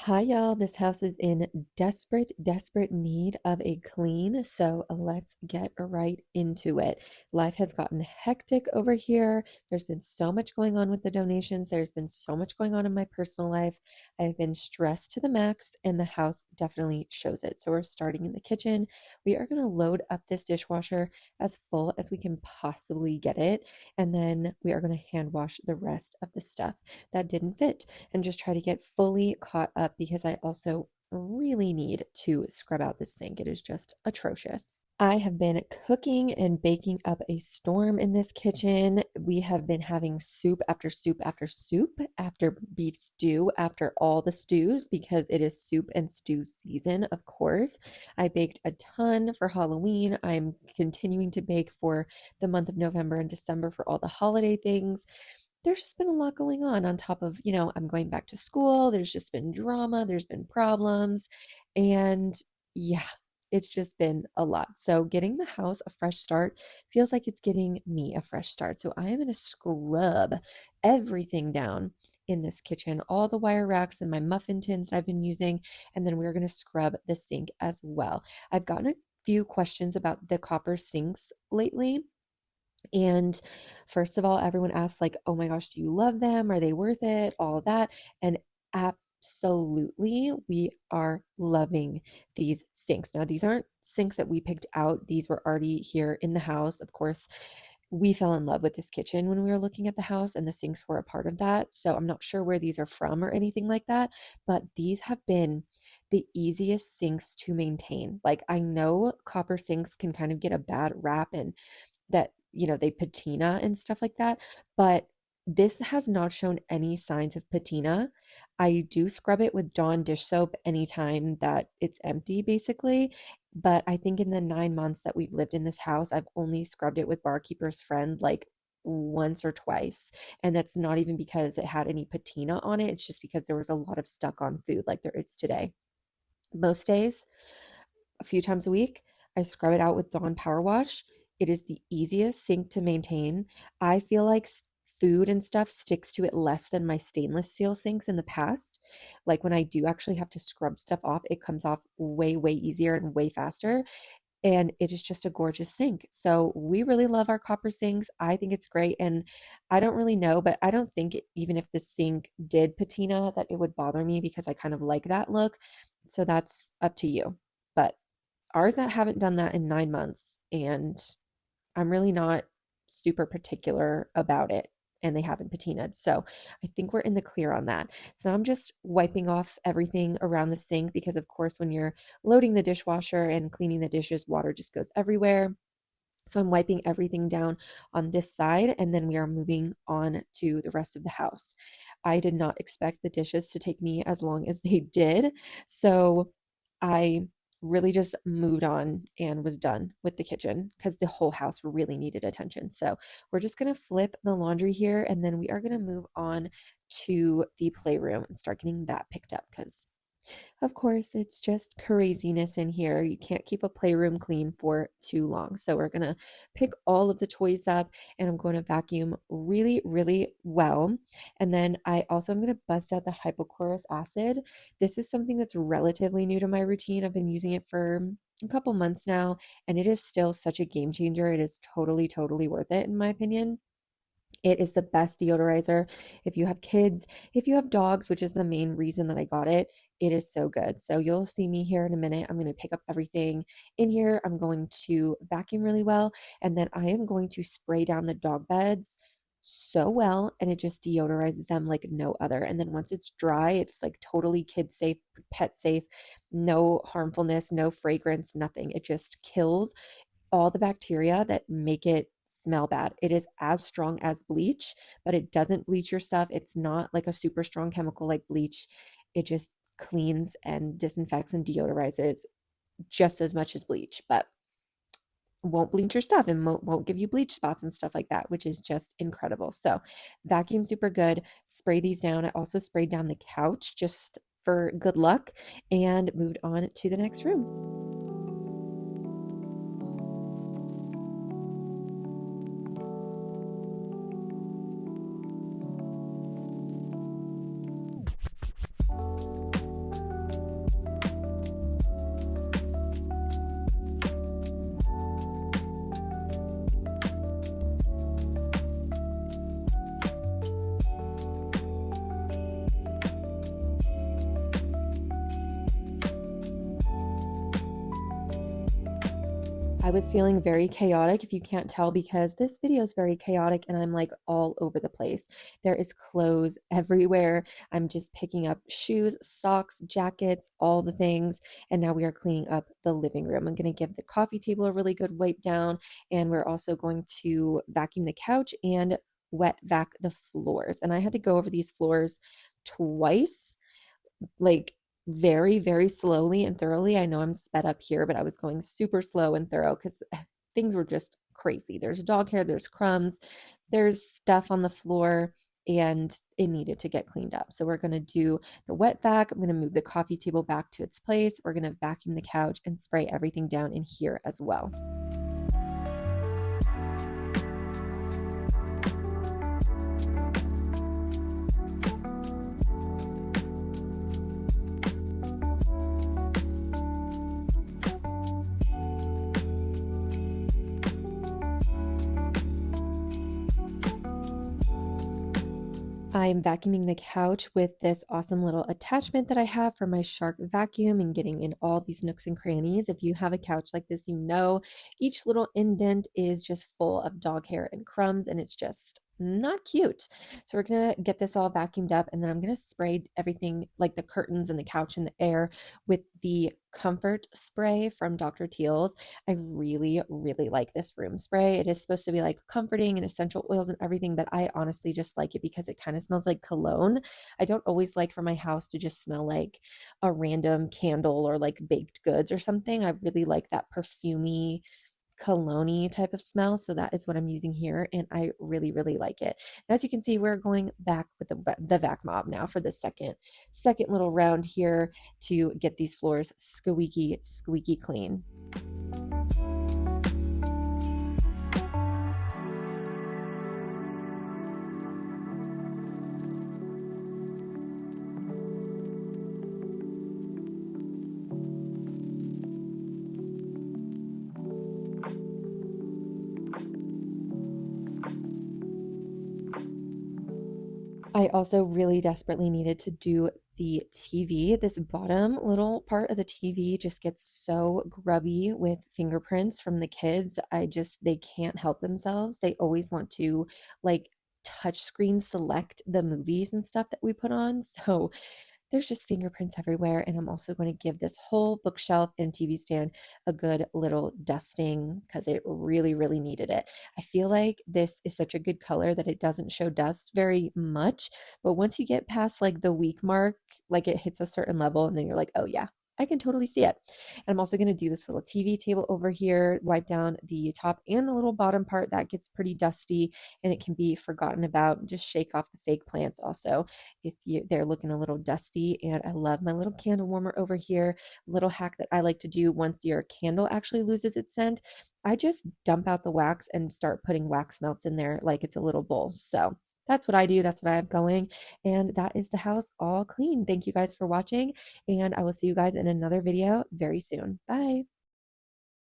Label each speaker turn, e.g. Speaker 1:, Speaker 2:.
Speaker 1: Hi, y'all. This house is in desperate need of a clean. So let's get right into it. Life has gotten hectic over here. There's been so much going on with the donations. There's been so much going on in my personal life. I've been stressed to the max, and the house definitely shows it. So we're starting in the kitchen. We are going to load up this dishwasher as full as we can possibly get it. And then we are going to hand wash the rest of the stuff that didn't fit and just try to get fully caught up because I also really need to scrub out this sink. It is just atrocious. I have been cooking and baking up a storm in this kitchen. We have been having soup after soup after soup, after beef stew, after all the stews, because it is soup and stew season, of course. I baked a ton for Halloween. I'm continuing to bake for the month of November and December for all the holiday things. There's just been a lot going on top of, I'm going back to school. There's just been drama, there's been problems, and yeah, it's just been a lot. So getting the house a fresh start feels like it's getting me a fresh start. So I am going to scrub everything down in this kitchen, all the wire racks and my muffin tins that I've been using, and then we're going to scrub the sink as well. I've gotten a few questions about the copper sinks lately. And first of all, everyone asks, like, oh my gosh, do you love them? Are they worth it? All of that. And absolutely, we are loving these sinks. Now, these aren't sinks that we picked out, these were already here in the house. Of course, we fell in love with this kitchen when we were looking at the house, and the sinks were a part of that. So I'm not sure where these are from or anything like that, but these have been the easiest sinks to maintain. Like, I know copper sinks can kind of get a bad rap, and that they patina and stuff like that, but this has not shown any signs of patina. I do scrub it with Dawn dish soap anytime that it's empty, basically, but I think in the 9 months that we've lived in this house, I've only scrubbed it with Barkeeper's Friend like once or twice, and that's not even because it had any patina on it. It's just because there was a lot of stuck on food like there is today. Most days, a few times a week, I scrub it out with Dawn Power Wash. It is the easiest sink to maintain. I feel like food and stuff sticks to it less than my stainless steel sinks in the past. Like, when I do actually have to scrub stuff off, it comes off way easier and way faster. And it is just a gorgeous sink. So we really love our copper sinks. I think it's great. And I don't really know, but I don't think even if the sink did patina that it would bother me because I kind of like that look. So that's up to you. But ours that haven't done that in 9 months, and I'm really not super particular about it, and they haven't patinaed. So I think we're in the clear on that. So I'm just wiping off everything around the sink because, of course, when you're loading the dishwasher and cleaning the dishes, water just goes everywhere. So I'm wiping everything down on this side, and then we are moving on to the rest of the house. I did not expect the dishes to take me as long as they did. So I really just moved on and was done with the kitchen because the whole house really needed attention. So we're just going to flip the laundry here, and then we are going to move on to the playroom and start getting that picked up because, of course, it's just craziness in here. You can't keep a playroom clean for too long. So we're going to pick all of the toys up, and I'm going to vacuum really well. And then I also am going to bust out the hypochlorous acid. This is something that's relatively new to my routine. I've been using it for a couple months now, and it is still such a game changer. It is totally worth it, in my opinion. It is the best deodorizer. If you have kids, if you have dogs, which is the main reason that I got it, it is so good. So you'll see me here in a minute. I'm going to pick up everything in here. I'm going to vacuum really well. And then I am going to spray down the dog beds so well. And it just deodorizes them like no other. And then once it's dry, it's like totally kid safe, pet safe, no harmfulness, no fragrance, nothing. It just kills all the bacteria that make it smell bad. It is as strong as bleach, but it doesn't bleach your stuff. It's not like a super strong chemical like bleach. It just cleans and disinfects and deodorizes just as much as bleach, but won't bleach your stuff and won't give you bleach spots and stuff like that, which is just incredible. So vacuum super good. Spray these down. I also sprayed down the couch just for good luck and moved on to the next room. I was feeling very chaotic, if you can't tell, because this video is very chaotic and I'm like all over the place. There is clothes everywhere. I'm just picking up shoes, socks, jackets, all the things. And now we are cleaning up the living room. I'm going to give the coffee table a really good wipe down. And we're also going to vacuum the couch and wet vac the floors. And I had to go over these floors twice, like very, very slowly and thoroughly. I know I'm sped up here, but I was going super slow and thorough because things were just crazy. There's dog hair, there's crumbs, there's stuff on the floor, and it needed to get cleaned up. So we're going to do the wet vac. I'm going to move the coffee table back to its place. We're going to vacuum the couch and spray everything down in here as well. I'm vacuuming the couch with this awesome little attachment that I have for my Shark vacuum and getting in all these nooks and crannies. If you have a couch like this, you know each little indent is just full of dog hair and crumbs, and it's just not cute. So we're gonna get this all vacuumed up, and then I'm gonna spray everything, like the curtains and the couch and the air, with the comfort spray from Dr. Teal's. I really, really like this room spray. It is supposed to be like comforting and essential oils and everything, but I honestly just like it because it kind of smells like cologne. I don't always like for my house to just smell like a random candle or like baked goods or something. I really like that perfumey, cologne type of smell. So that is what I'm using here, and I really, really like it. And as you can see, we're going back with the vac mob now for the second little round here to get these floors squeaky, squeaky clean. I also really desperately needed to do the TV. This bottom little part of the TV just gets so grubby with fingerprints from the kids. They can't help themselves. They always want to like touch screen select the movies and stuff that we put on. So there's just fingerprints everywhere. And I'm also going to give this whole bookshelf and TV stand a good little dusting because it really, really needed it. I feel like this is such a good color that it doesn't show dust very much. But once you get past like the week mark, like it hits a certain level, and then you're like, oh yeah, I can totally see it. And I'm also going to do this little TV table over here, wipe down the top and the little bottom part that gets pretty dusty and it can be forgotten about. Just shake off the fake plants also if they're looking a little dusty. And I love my little candle warmer over here. Little hack that I like to do once your candle actually loses its scent, I just dump out the wax and start putting wax melts in there like it's a little bowl. So that's what I do. That's what I have going. And that is the house all clean. Thank you guys for watching, and I will see you guys in another video very soon. Bye.